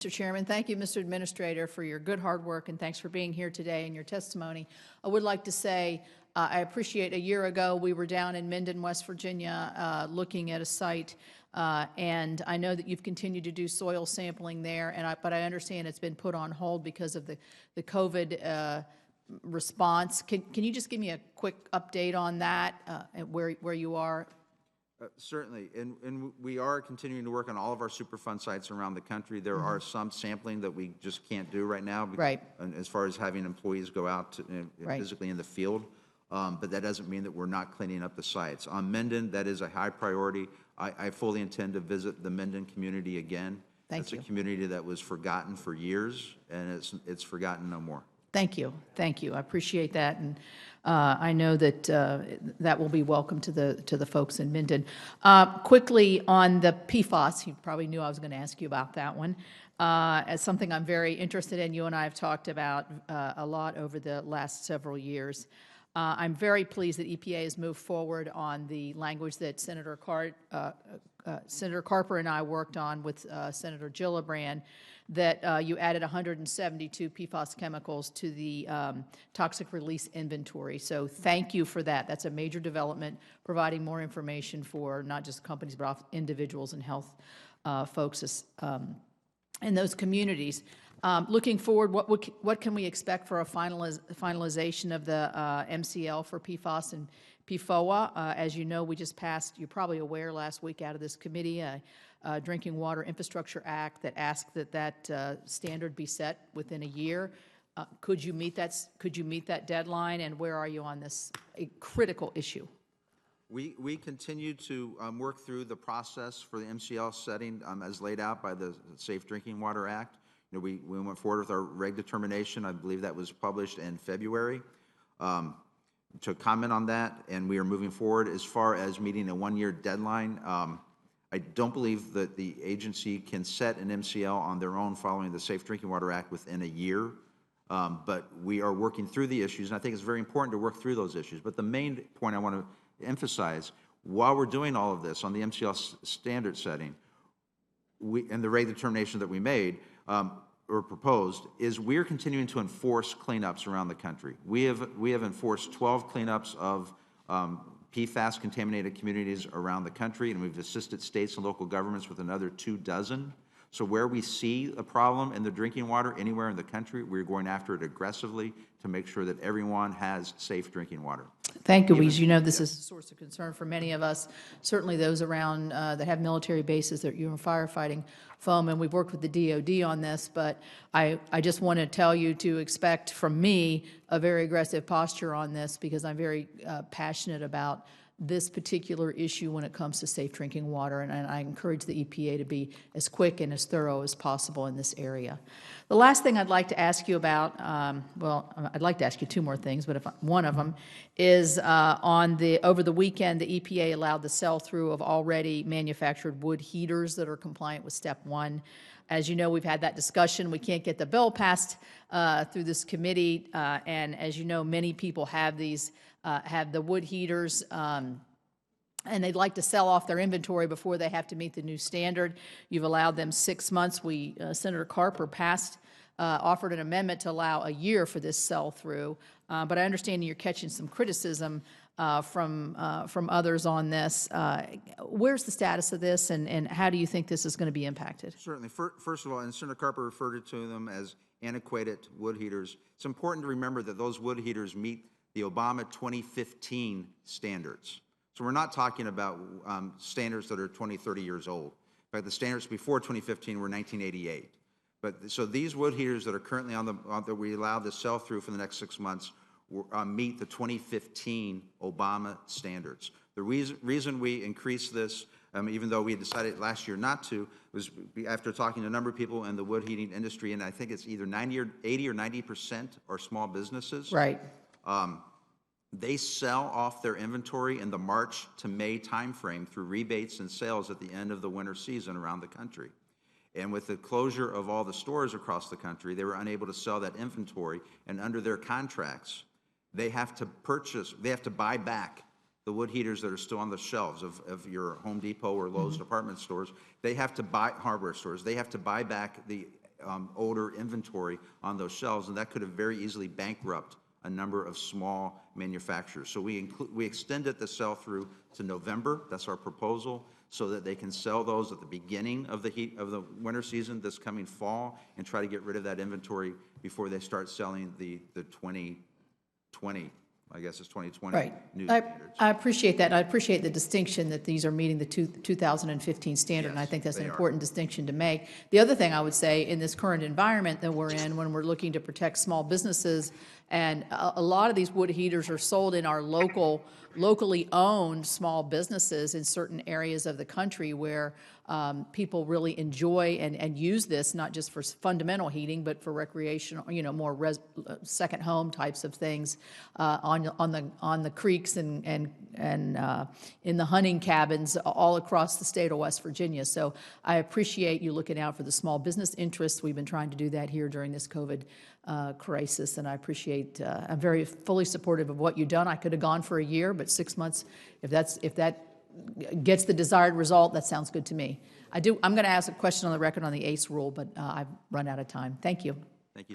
Mr. Chairman. Thank you, Mr. Administrator, for your good hard work, and thanks for being here today and your testimony. I would like to say I appreciate a year ago we were down in Minden, West Virginia, looking at a site, and I know that you've continued to do soil sampling there, but I understand it's been put on hold because of the COVID response. Can you just give me a quick update on that, and where you are? Certainly, and we are continuing to work on all of our Superfund sites around the country. There are some sampling that we just can't do right now, right? As far as having employees go out to, physically in the field, but that doesn't mean that we're not cleaning up the sites. On Minden, that is a high priority. I fully intend to visit the Minden community again. Thank you. It's a community that was forgotten for years, and it's forgotten no more. Thank you. Thank you. I appreciate that, and I know that that will be welcome to the folks in Minden. Quickly on the PFAS, you probably knew I was going to ask you about that one. As something I'm very interested in, you and I have talked about a lot over the last several years. I'm very pleased that EPA has moved forward on the language that Senator Carper and I worked on with Senator Gillibrand, that you added 172 PFAS chemicals to the toxic release inventory. So thank you for that. That's a major development, providing more information for not just companies, but individuals and health folks in those communities. Looking forward, what can we expect for a finalization of the MCL for PFAS and PFOA? As you know, we just passed, you're probably aware, last week out of this committee, Drinking Water Infrastructure Act that asked that standard be set within a year. Could you meet that deadline, and where are you on this critical issue? We continue to work through the process for the MCL setting as laid out by the Safe Drinking Water Act. You know, we went forward with our reg determination. I believe that was published in February. To comment on that, and we are moving forward as far as meeting a one-year deadline. I don't believe that the agency can set an MCL on their own following the Safe Drinking Water Act within a year, but we are working through the issues, and I think it's very important to work through those issues. But the main point I want to emphasize, while we're doing all of this on the MCL standard setting, and the rate determination that we made or proposed, is we're continuing to enforce cleanups around the country. We have enforced 12 cleanups of PFAS contaminated communities around the country, and we've assisted states and local governments with another 24. So where we see a problem in the drinking water anywhere in the country, we're going after it aggressively to make sure that everyone has safe drinking water. Thank you, As you know, this is a source of concern for many of us, certainly those around that have military bases that you're firefighting foam, and we've worked with the DOD on this, but I just want to tell you to expect from me a very aggressive posture on this, because I'm very passionate about this particular issue when it comes to safe drinking water, and I encourage the EPA to be as quick and as thorough as possible in this area. The last thing I'd like to ask you about, well, I'd like to ask you two more things, but one of them is over the weekend, the EPA allowed the sell-through of already manufactured wood heaters that are compliant with Step 1. As you know, we've had that discussion. We can't get the bill passed through this committee, and as you know, many people have the wood heaters, and they'd like to sell off their inventory before they have to meet the new standard. You've allowed them 6 months. Senator Carper offered an amendment to allow a year for this sell-through, but I understand you're catching some criticism from others on this. Where's the status of this, and how do you think this is going to be impacted? Certainly. First of all, and Senator Carper referred to them as antiquated wood heaters. It's important to remember that those wood heaters meet the Obama 2015 standards. So we're not talking about standards that are 20, 30 years old. In fact, the standards before 2015 were 1988. But so these wood heaters that are currently that we allowed to sell through for the next 6 months meet the 2015 Obama standards. The reason we increased this, even though we had decided last year not to, was after talking to a number of people in the wood heating industry, and I think it's either 80 or 90% are small businesses. Right. They sell off their inventory in the March to May timeframe through rebates and sales at the end of the winter season around the country. And with the closure of all the stores across the country, they were unable to sell that inventory, and under their contracts, they have to buy back the wood heaters that are still on the shelves of your Home Depot or Lowe's department stores. They have to buy hardware stores. They have to buy back the older inventory on those shelves, and that could have very easily bankrupt a number of small manufacturers. So we extended the sell-through to November. That's our proposal, so that they can sell those at the beginning of the winter season this coming fall, and try to get rid of that inventory before they start selling the 2020. I guess it's 2020 Right. new standards. I appreciate that. I appreciate the distinction that these are meeting the 2015 standard, and I Yes, think that's an they are. important distinction to make. The other thing I would say, in this current environment that we're in, when we're looking to protect small businesses, and a lot of these wood heaters are sold in our locally owned small businesses in certain areas of the country where people really enjoy and use this, not just for fundamental heating, but for recreational, more second home types of things on the creeks and in the hunting cabins all across the state of West Virginia. So I appreciate you looking out for the small business interests. We've been trying to do that here during this COVID crisis, and I appreciate. I'm very fully supportive of what you've done. I could have gone for a year, but 6 months, if that gets the desired result, that sounds good to me. I'm going to ask a question on the record on the ACE rule, but I've run out of time. Thank you.